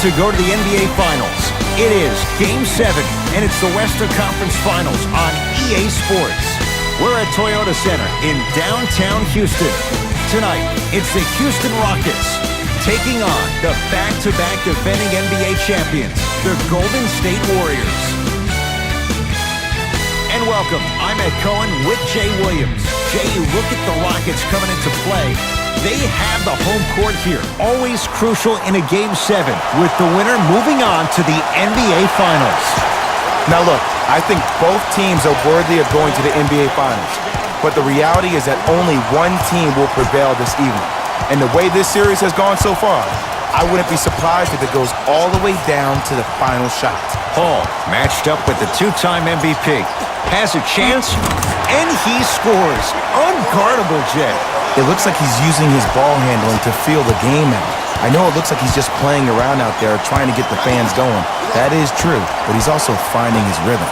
to go to the NBA Finals. It is Game 7, and it's the Western Conference Finals on EA Sports. We're at Toyota Center in downtown Houston. Tonight, it's the Houston Rockets taking on the back-to-back defending NBA champions, the Golden State Warriors. And welcome, I'm Ed Cohen with Jay Williams. Jay, you look at the Rockets coming into play. They have the home court here, always crucial in a Game 7, with the winner moving on to the NBA Finals. Now look, I think both teams are worthy of going to the NBA Finals, but the reality is that only one team will prevail this evening. And the way this series has gone so far, I wouldn't be surprised if it goes all the way down to the final shot. Hall, matched up with the two-time MVP, has a chance, and he scores. Unguardable, Jay. It looks like he's using his ball handling to feel the game out. I know it looks like he's just playing around out there trying to get the fans going. That is true, but he's also finding his rhythm.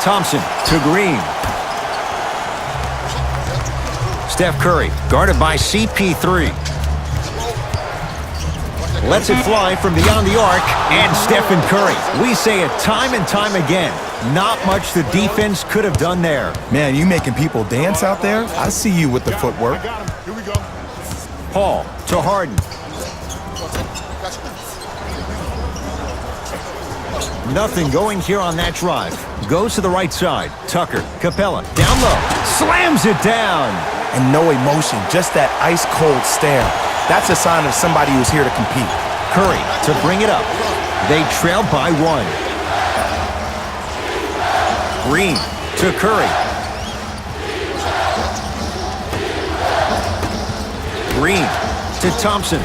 Thompson to Green. Steph Curry, guarded by CP3. Lets it fly from beyond the arc, and Stephen Curry. We say it time and time again. Not much the defense could have done there. Man, you making people dance out there? I see you with the footwork. Here we go. Paul to Harden. Nothing going here on that drive. Goes to the right side. Tucker, Capella, down low. Slams it down. And no emotion, just that ice-cold stare. That's a sign of somebody who's here to compete. Curry to bring it up. They trail by 1. Green to Curry. Green to Thompson.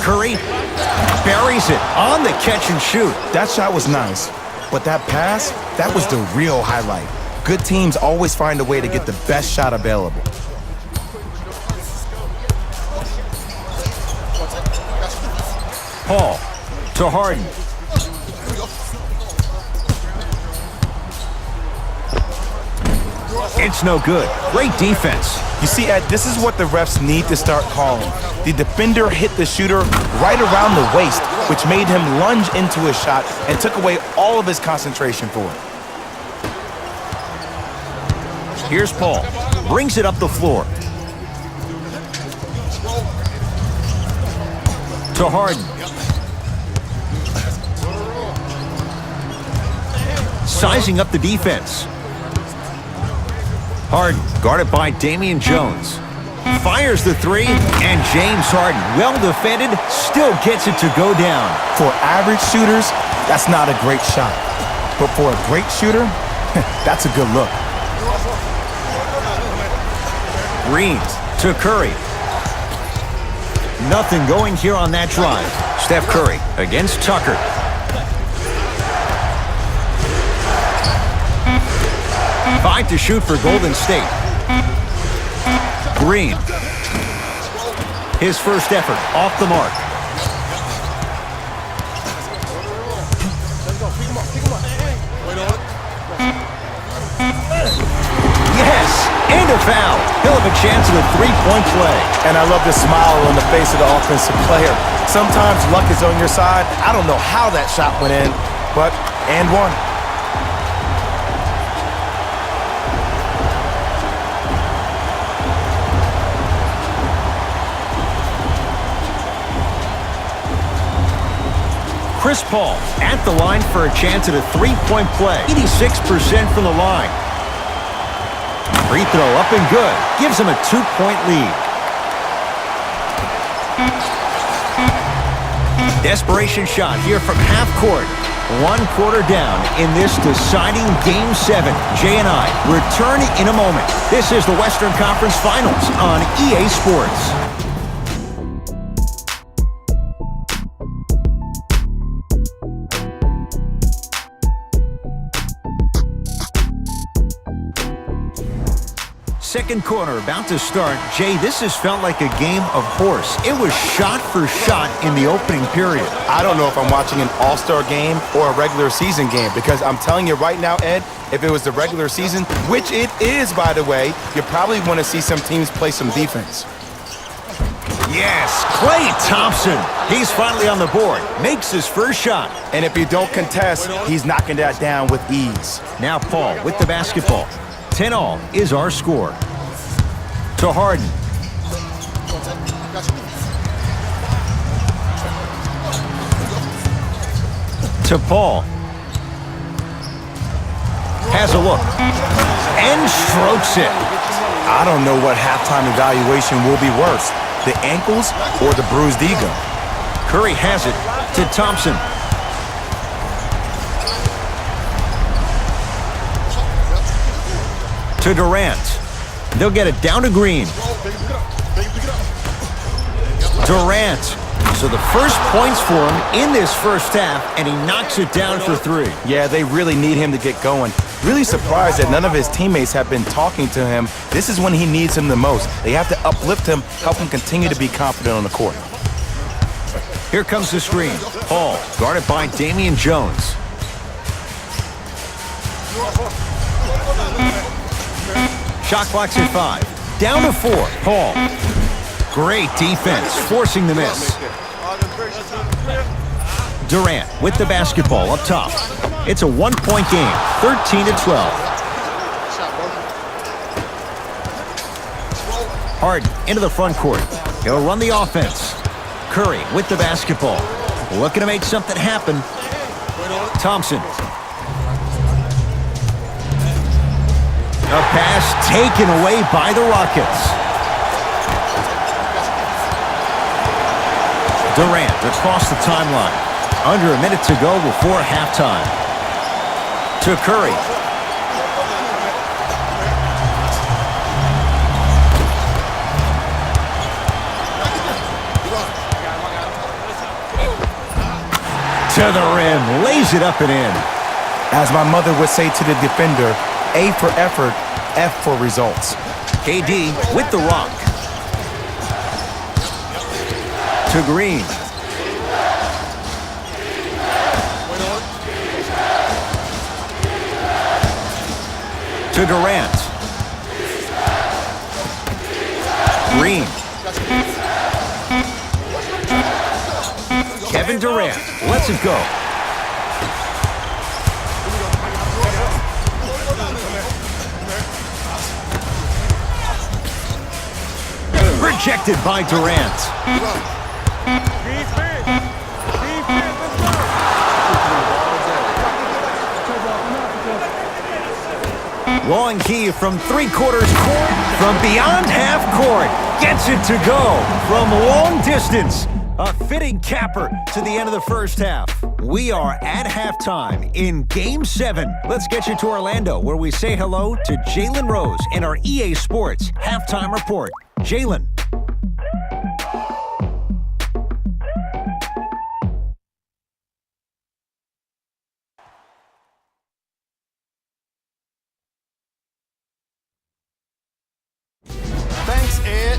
Curry buries it on the catch and shoot. That shot was nice, but that pass, that was the real highlight. Good teams always find a way to get the best shot available. Paul to Harden. It's no good. Great defense. You see, Ed, this is what the refs need to start calling. The defender hit the shooter right around the waist, which made him lunge into his shot and took away all of his concentration for it. Here's Paul. Brings it up the floor. To Harden. Sizing up the defense. Harden, guarded by Damian Jones. Fires the three, and James Harden, well defended, still gets it to go down. For average shooters, that's not a great shot. But for a great shooter, that's a good look. Green to Curry. Nothing going here on that drive. Steph Curry against Tucker. Five to shoot for Golden State. Green. His first effort off the mark. Yes, and a foul. He'll have a chance at a three-point play. And I love the smile on the face of the offensive player. Sometimes luck is on your side. I don't know how that shot went in, but and one. Chris Paul at the line for a chance at a three-point play. 86% from the line. Free throw up and good. Gives him a 2-point lead. Desperation shot here from half court. 1 quarter down in this deciding Game 7. Jay and I return in a moment. This is the Western Conference Finals on EA Sports. Second quarter about to start. Jay, this has felt like a game of horse. It was shot for shot in the opening period. I don't know if I'm watching an all-star game or a regular season game, because I'm telling you right now, Ed, if it was the regular season, which it is, by the way, you probably want to see some teams play some defense. Yes, Klay Thompson. He's finally on the board. Makes his first shot. And if you don't contest, he's knocking that down with ease. Now Paul with the basketball. 10-all is our score. To Harden. To Paul. Has a look. And strokes it. I don't know what halftime evaluation will be worse, the ankles or the bruised ego. Curry has it to Thompson. To Durant. They'll get it down to Green. Durant. So the first points for him in this first half, and he knocks it down for 3. Yeah, they really need him to get going. Really surprised that none of his teammates have been talking to him. This is when he needs him the most. They have to uplift him, help him continue to be confident on the court. Here comes the screen. Paul, guarded by Damian Jones. Shot clock's at 5. Down to 4. Paul. Great defense, forcing the miss. Durant with the basketball up top. It's a 1-point game, 13-12. Harden into the front court. He'll run the offense. Curry with the basketball. Looking to make something happen. Thompson. A pass taken away by the Rockets. Durant across the timeline. Under a minute to go before halftime. To Curry. To the rim. Lays it up and in. As my mother would say to the defender, A for effort, F for results. KD with the rock. To Green. To Durant. Green. Kevin Durant lets it go. Rejected by Durant. Long key from 3/4 court, from beyond half court. Gets it to go from long distance. A fitting capper to the end of the first half. We are at halftime in Game 7. Let's get you to Orlando, where we say hello to Jalen Rose in our EA Sports Halftime Report. Jalen. Thanks, Ed.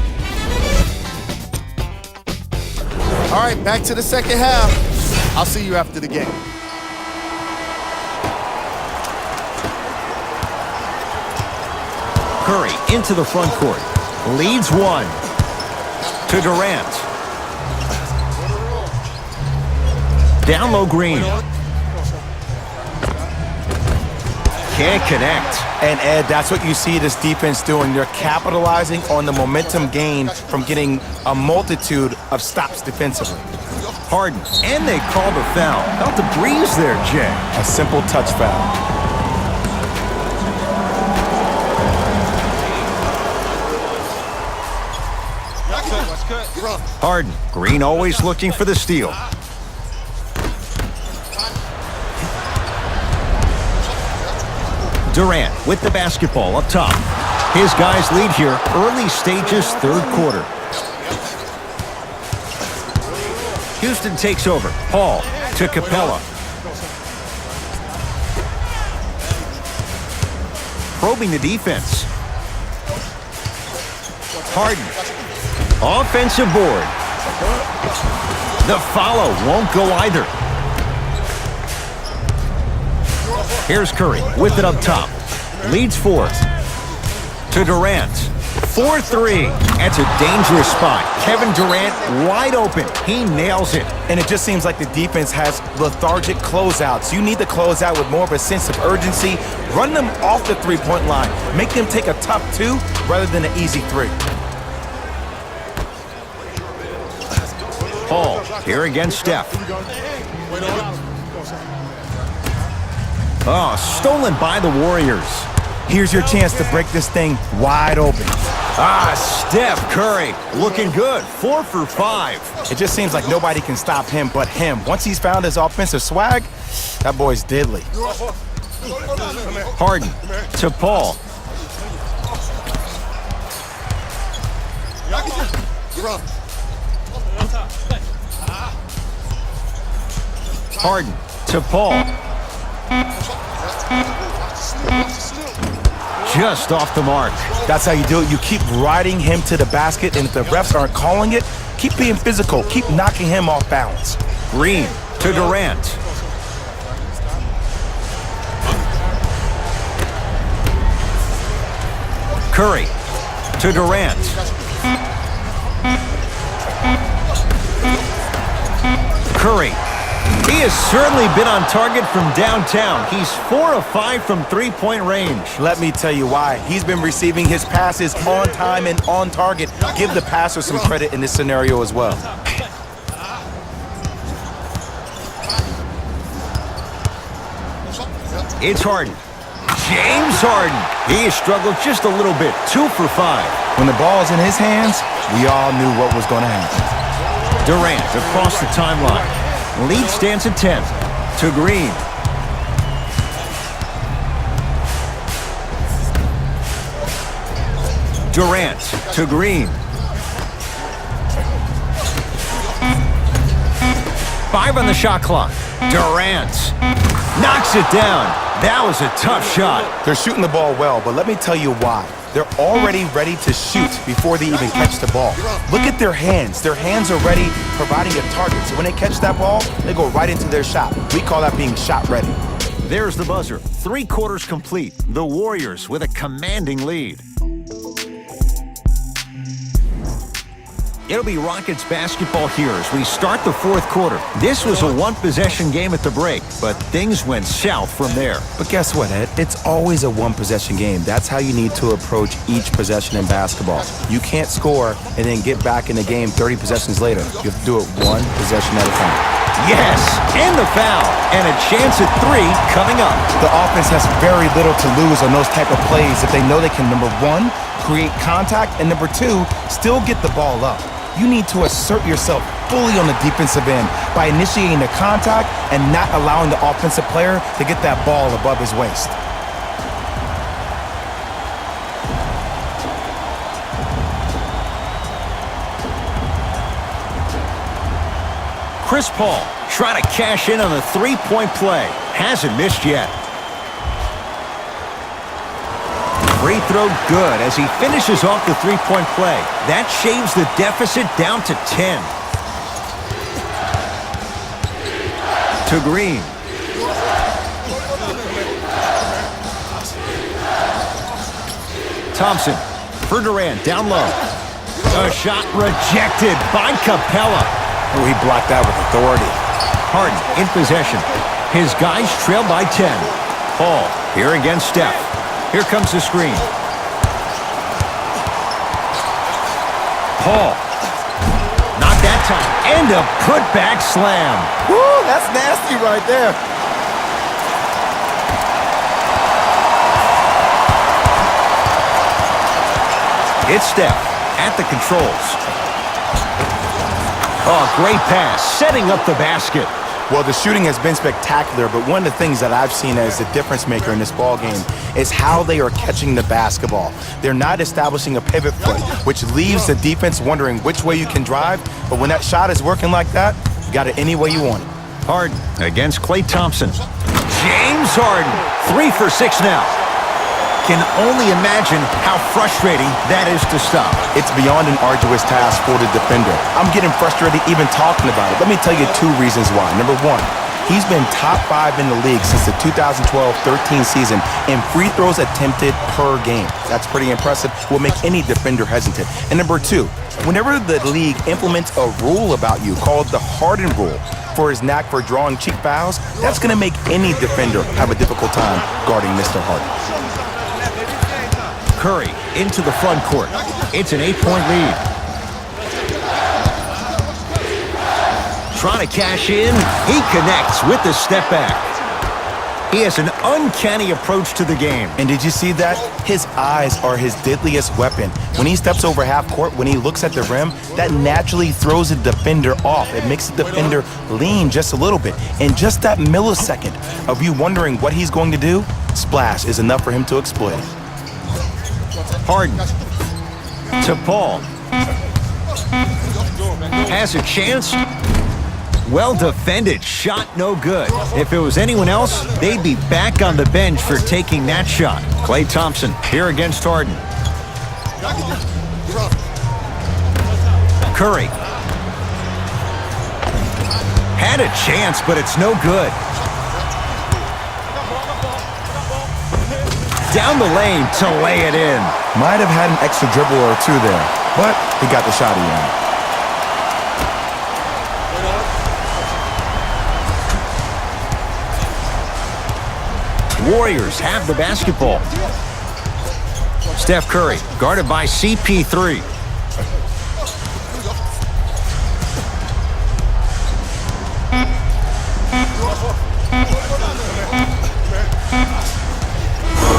All right, back to the second half. I'll see you after the game. Curry into the front court. Leads 1. To Durant. Down low, Green. Can't connect. And Ed, that's what you see this defense doing. They're capitalizing on the momentum gained from getting a multitude of stops defensively. Harden, and they call the foul. Felt the breeze there, Jay. A simple touch foul. Harden, Green always looking for the steal. Durant with the basketball up top. His guys lead here, early stages, third quarter. Houston takes over. Paul to Capella. Probing the defense. Harden. Offensive board. The follow won't go either. Here's Curry with it up top. Leads 4. To Durant. 4-3. That's a dangerous spot. Kevin Durant wide open. He nails it. And it just seems like the defense has lethargic closeouts. You need to close out with more of a sense of urgency. Run them off the three-point line. Make them take a tough 2 rather than an easy 3. Paul, here against Steph. Oh, stolen by the Warriors. Here's your chance to break this thing wide open. Steph Curry, looking good, 4 for 5. It just seems like nobody can stop him but him. Once he's found his offensive swag, that boy's deadly. Harden to Paul. Harden to Paul. Just off the mark. That's how you do it. You keep riding him to the basket, and if the refs aren't calling it, keep being physical. Keep knocking him off balance. Green to Durant. Curry to Durant. Curry. He has certainly been on target from downtown. He's 4 of 5 from three-point range. Let me tell you why. He's been receiving his passes on time and on target. Give the passer some credit in this scenario as well. It's Harden. James Harden. He has struggled just a little bit. 2 for 5. When the ball's in his hands, we all knew what was going to happen. Durant across the timeline. Lead stands at 10. To Green. Durant to Green. 5 on the shot clock. Durant knocks it down. That was a tough shot. They're shooting the ball well, but let me tell you why. They're already ready to shoot before they even catch the ball. Look at their hands. Their hands are ready, providing a target. So when they catch that ball, they go right into their shot. We call that being shot ready. There's the buzzer. 3 quarters complete. The Warriors with a commanding lead. It'll be Rockets basketball here as we start the 4th quarter. This was a one-possession game at the break, but things went south from there. But guess what, Ed? It's always a one-possession game. That's how you need to approach each possession in basketball. You can't score and then get back in the game 30 possessions later. You have to do it one possession at a time. Yes, and the foul, and a chance at 3 coming up. The offense has very little to lose on those type of plays if they know they can, number 1, create contact, and number 2, still get the ball up. You need to assert yourself fully on the defensive end by initiating the contact and not allowing the offensive player to get that ball above his waist. Chris Paul trying to cash in on a 3-point play. Hasn't missed yet. Free throw good as he finishes off the 3-point play. That shaves the deficit down to 10. To Green. Thompson for Durant, down low. A shot rejected by Capella. Oh, he blocked that with authority. Harden in possession. His guys trail by 10. Paul here against Steph. Here comes the screen. Paul. Not that time. And a putback slam. Woo, that's nasty right there. It's Steph at the controls. Oh, great pass. Setting up the basket. Well, the shooting has been spectacular, but one of the things that I've seen as the difference maker in this ball game is how they are catching the basketball. They're not establishing a pivot foot, which leaves the defense wondering which way you can drive, but when that shot is working like that, you got it any way you want it. Harden against Klay Thompson. James Harden, 3 for 6 now. Can only imagine how frustrating that is to stop. It's beyond an arduous task for the defender. I'm getting frustrated even talking about it. Let me tell you 2 reasons why. Number 1, He's been top 5 in the league since the 2012-13 season in free throws attempted per game. That's pretty impressive. Will make any defender hesitant. And number 2, whenever the league implements a rule about you called the Harden rule for his knack for drawing cheap fouls, that's going to make any defender have a difficult time guarding Mr. Harden. Curry into the front court. It's an 8-point lead. Trying to cash in. He connects with the step back. He has an uncanny approach to the game. And did you see that? His eyes are his deadliest weapon. When he steps over half court, when he looks at the rim, that naturally throws the defender off. It makes the defender lean just a little bit. And just that millisecond of you wondering what he's going to do, splash is enough for him to exploit. Harden to Paul. Has a chance. Well defended, shot no good. If it was anyone else, they'd be back on the bench for taking that shot. Klay Thompson here against Harden. Curry. Had a chance, but it's no good. Down the lane to lay it in. Might have had an extra dribble or two there, but he got the shot he wanted. Warriors have the basketball. Steph Curry, guarded by CP3.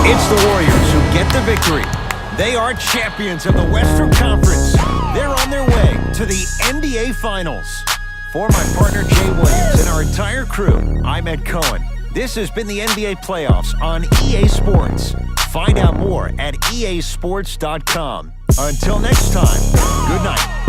It's the Warriors who get the victory. They are champions of the Western Conference. They're on their way to the NBA Finals. For my partner Jay Williams and our entire crew, I'm Ed Cohen. This has been the NBA Playoffs on EA Sports. Find out more at easports.com. Until next time, good night.